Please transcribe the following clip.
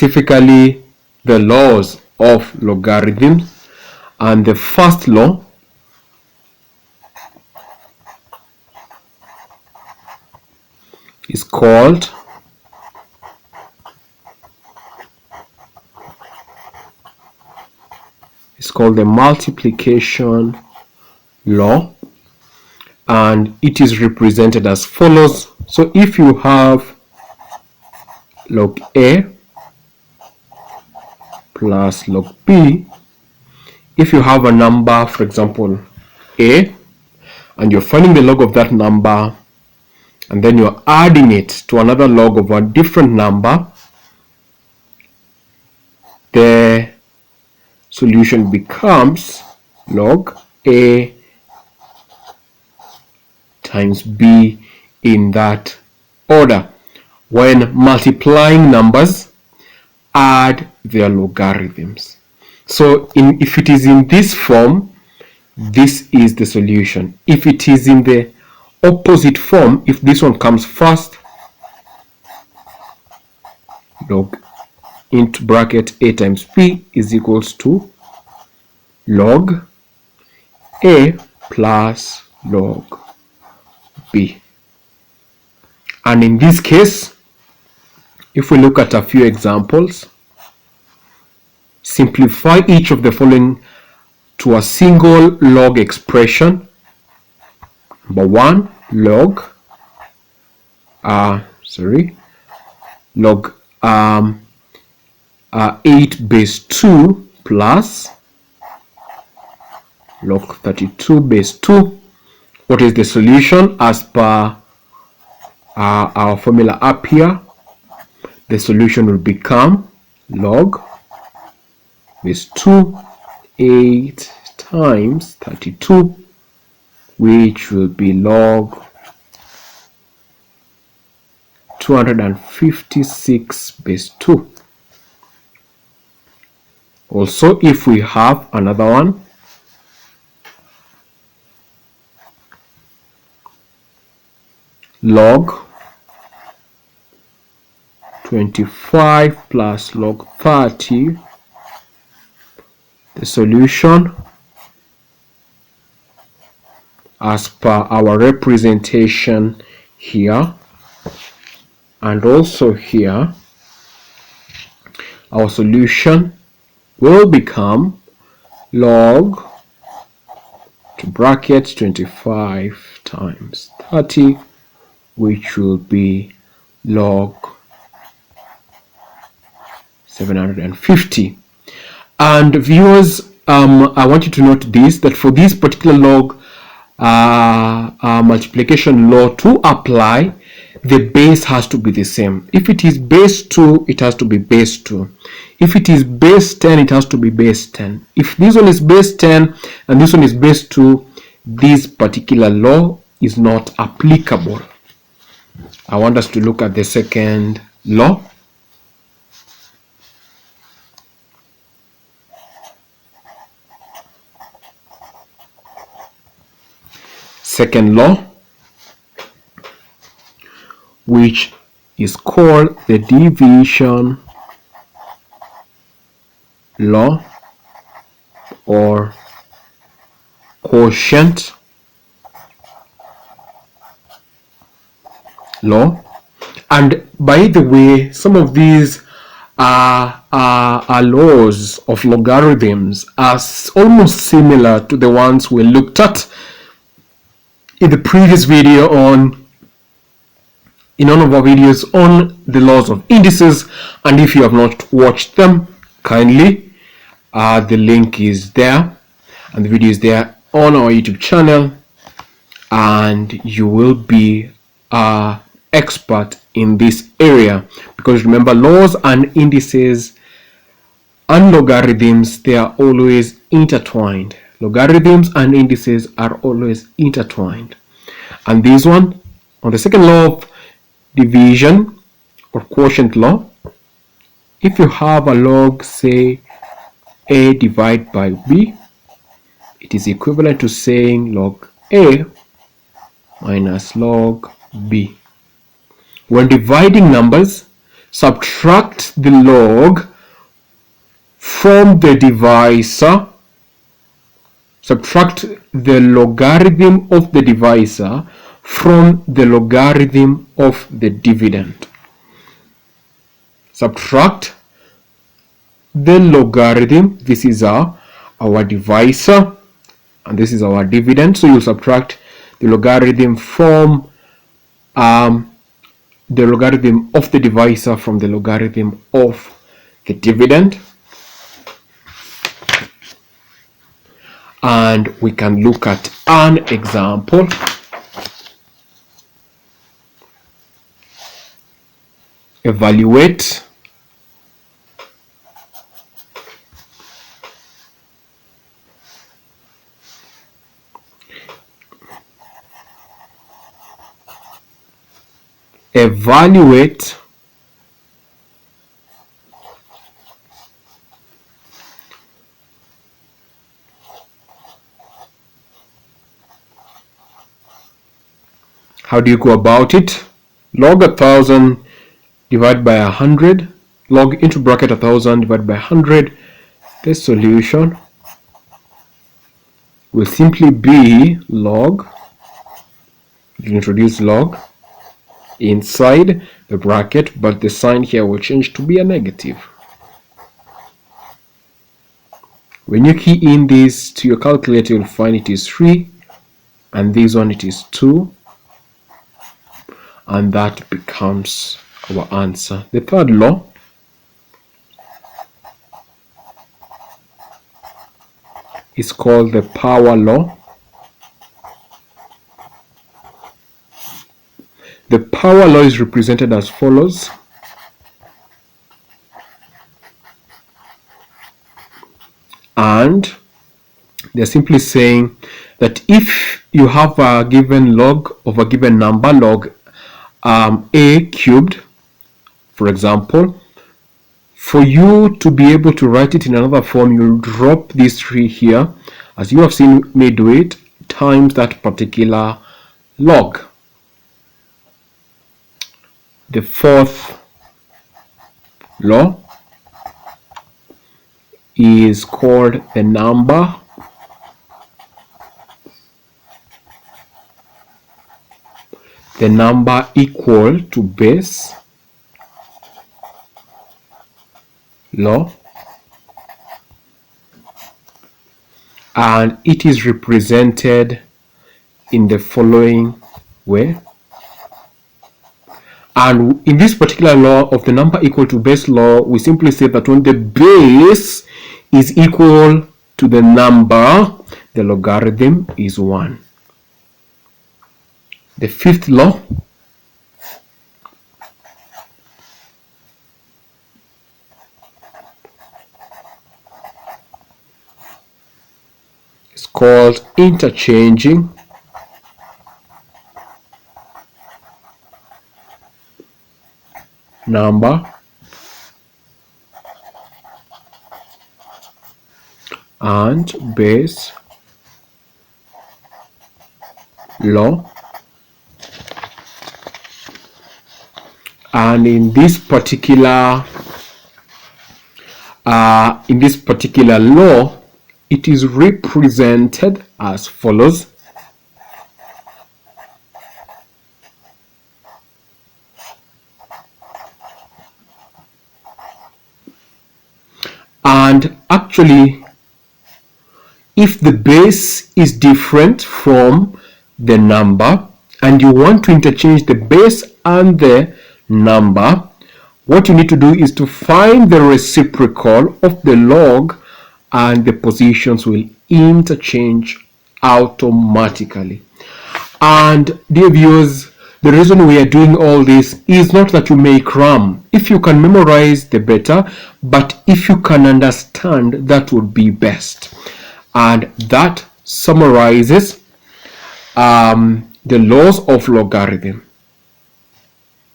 specifically the laws of logarithms. And the first law is called the multiplication law, and it is represented as follows. So if you have log A plus log B, if you have a number, for example A, and you're finding the log of that number, and then you're adding it to another log of a different number, the solution becomes log A times B in that order. When multiplying numbers, add their logarithms. So if it is in this form, this is the solution. If it is in the opposite form, if this one comes first, log into bracket A times B is equals to log A plus log B. And in this case, if we look at a few examples, simplify each of the following to a single log expression. Number one, log 8 base 2 plus log 32 base 2. What is the solution? As per our formula up here, the solution will become log base 2 8 times 32, which will be log 256 base 2. Also, if we have another one, log 25 plus log 30, the solution as per our representation here and also here, our solution will become log to bracket 25 times 30, which will be log 750. And viewers, I want you to note this, that for this particular log multiplication law to apply, the base has to be the same. If it is base 2, it has to be base 2. If it is base 10, it has to be base 10. If this one is base 10 and this one is base 2, this particular law is not applicable. I want us to look at the second law. Second law, which is called the division law or quotient law. And by the way, some of these laws of logarithms are almost similar to the ones we looked at in the previous video in one of our videos on the laws of indices. And if you have not watched them, kindly, the link is there and the video is there on our YouTube channel, and you will be an expert in this area, because remember, laws and indices and logarithms, they are always intertwined. Logarithms and indices are always intertwined. And this one, on the second law of division or quotient law, if you have a log, say A divided by B, it is equivalent to saying log A minus log B. When dividing numbers, subtract the log from the divisor, subtract the logarithm of the divisor from the logarithm of the dividend. Subtract the logarithm, this is our divisor, and this is our dividend. So you subtract the logarithm from the logarithm of the divisor from the logarithm of the dividend. And we can look at an example. Evaluate how do you go about it? Log 1000 divided by 100, log into bracket 1000 divided by 100. The solution will simply be log, you introduce log inside the bracket, but the sign here will change to be a negative. When you key in this to your calculator, you'll find it is 3, and this one it is 2, and that becomes our answer. The third law is called the power law. The power law is represented as follows. And they're simply saying that if you have a given log of a given number, log a cubed, for example, for you to be able to write it in another form, you'll drop these 3 here, as you have seen me do it, times that particular log. The fourth law is called the number equal to base law, and it is represented in the following way. And in this particular law of the number equal to base law, we simply say that when the base is equal to the number, the logarithm is 1. The fifth law is called interchanging number and base law. And in this particular law, it is represented as follows. And actually, if the base is different from the number and you want to interchange the base and the number, what you need to do is to find the reciprocal of the log, and the positions will interchange automatically. And dear viewers, the reason we are doing all this is not that you may cram. If you can memorize, the better, but if you can understand, that would be best. And that summarizes the laws of logarithm.